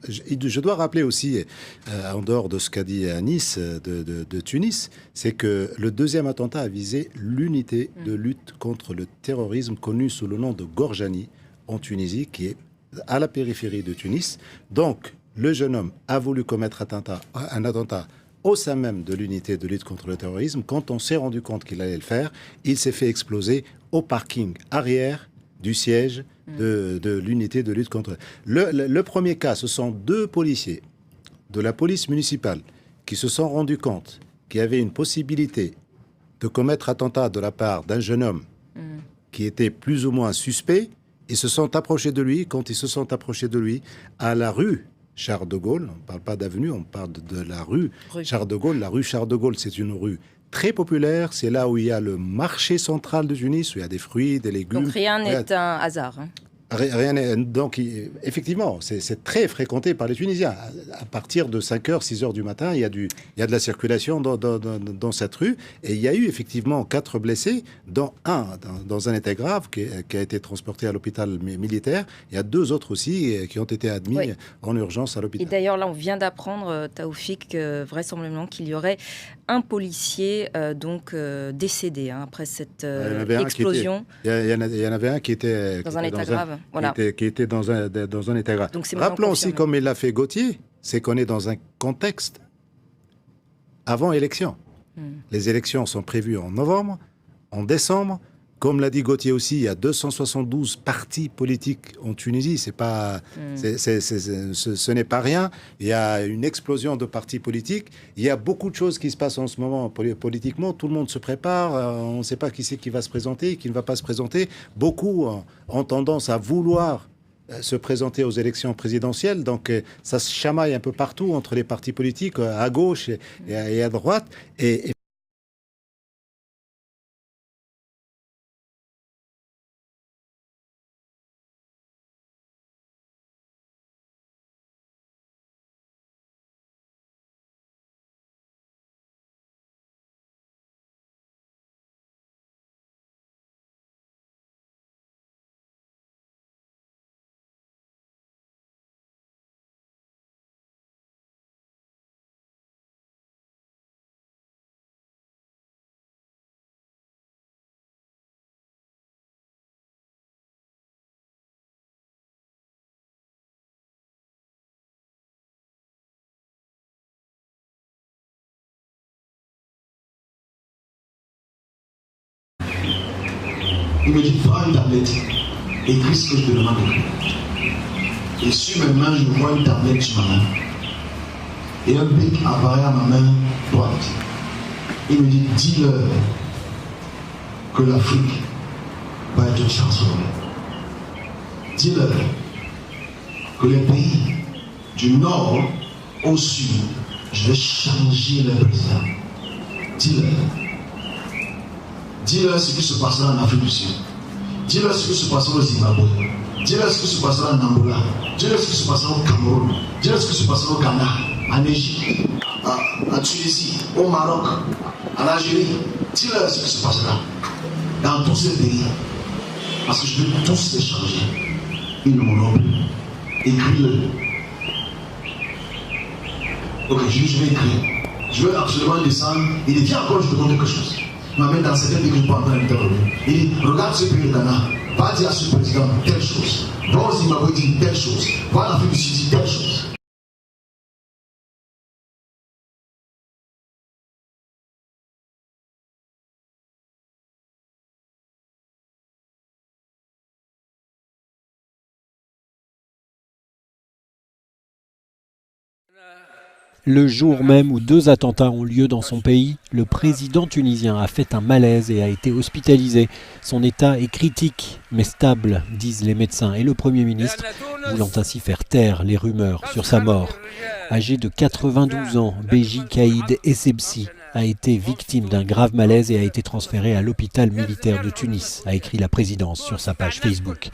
Je dois rappeler aussi, en dehors de ce qu'a dit Anis de Tunis, c'est que le deuxième attentat a visé l'unité de lutte contre le terrorisme connue sous le nom de Gorjani en Tunisie, qui est à la périphérie de Tunis. Donc, le jeune homme a voulu commettre un attentat au sein même de l'unité de lutte contre le terrorisme. Quand on s'est rendu compte qu'il allait le faire, il s'est fait exploser au parking arrière du siège de l'unité de lutte contre... Le premier cas, ce sont 2 policiers de la police municipale qui se sont rendus compte qu'il y avait une possibilité de commettre attentat de la part d'un jeune homme qui était plus ou moins suspect. Ils se sont approchés de lui. Quand ils se sont approchés de lui, à la rue Charles de Gaulle, on ne parle pas d'avenue, on parle de la rue Charles de Gaulle. La rue Charles de Gaulle, c'est une rue très populaire. C'est là où il y a le marché central de Tunis, où il y a des fruits, des légumes. Donc rien n'est un hasard. Hein. Rien n'est... Donc, effectivement, c'est très fréquenté par les Tunisiens. À partir de 5h, 6h du matin, il y a de la circulation dans cette rue. Et il y a eu effectivement 4 blessés, dont un dans un état grave qui a été transporté à l'hôpital militaire. Il y a 2 autres aussi qui ont été admis en urgence à l'hôpital. Et d'ailleurs, là, on vient d'apprendre, Taoufik, vraisemblablement qu'il y aurait un policier décédé après cette explosion. Il y en avait un qui était dans un état grave. Voilà. Qui était dans un état grave. Rappelons aussi, comme il l'a fait Gauthier, c'est qu'on est dans un contexte avant élection. Les élections sont prévues en novembre, en décembre. Comme l'a dit Gauthier aussi, il y a 272 partis politiques en Tunisie. Ce n'est pas rien. Il y a une explosion de partis politiques. Il y a beaucoup de choses qui se passent en ce moment politiquement. Tout le monde se prépare. On ne sait pas qui c'est qui va se présenter, qui ne va pas se présenter. Beaucoup ont tendance à vouloir se présenter aux élections présidentielles. Donc, ça se chamaille un peu partout entre les partis politiques, à gauche et à droite. Et il me dit, prends une tablette, écris ce que je te demande d'écrire. Et sur mes mains, je vois une tablette sur ma main. Et un bic apparaît à ma main droite. Il me dit, dis-leur que l'Afrique va être transformée. Dis-leur que les pays du nord au sud, je vais changer leur président. Dis-leur. Dis-leur ce qui se passera en Afrique du Sud. Dis-leur ce qui se passera au Zimbabwe. Dis-leur ce qui se passera en Angola. Dis-leur ce qui se passera au Cameroun. Dis-leur ce qui se passera au Ghana, en Égypte, en Tunisie, au Maroc, en Algérie. Dis-leur ce qui se passera dans tous ces pays. Parce que je veux tous les changer. Ils ne m'en ont plus. Écris-le. Ok, je vais écrire. Je veux absolument descendre. Il dit, viens encore, je te demande quelque chose. Il m'amène dans certains pays que je ne peux pas entendre intervenir. Il dit, regarde ce pays de Ghana. Va dire à ce président telle chose. Va au Zimbabwe dire telle chose. Va en Afrique du Sud dire telle chose. Le jour même où 2 attentats ont lieu dans son pays, le président tunisien a fait un malaise et a été hospitalisé. Son état est critique, mais stable, disent les médecins et le Premier ministre, voulant ainsi faire taire les rumeurs sur sa mort. Âgé de 92 ans, Beji Caïd Essebsi a été victime d'un grave malaise et a été transféré à l'hôpital militaire de Tunis, a écrit la présidence sur sa page Facebook.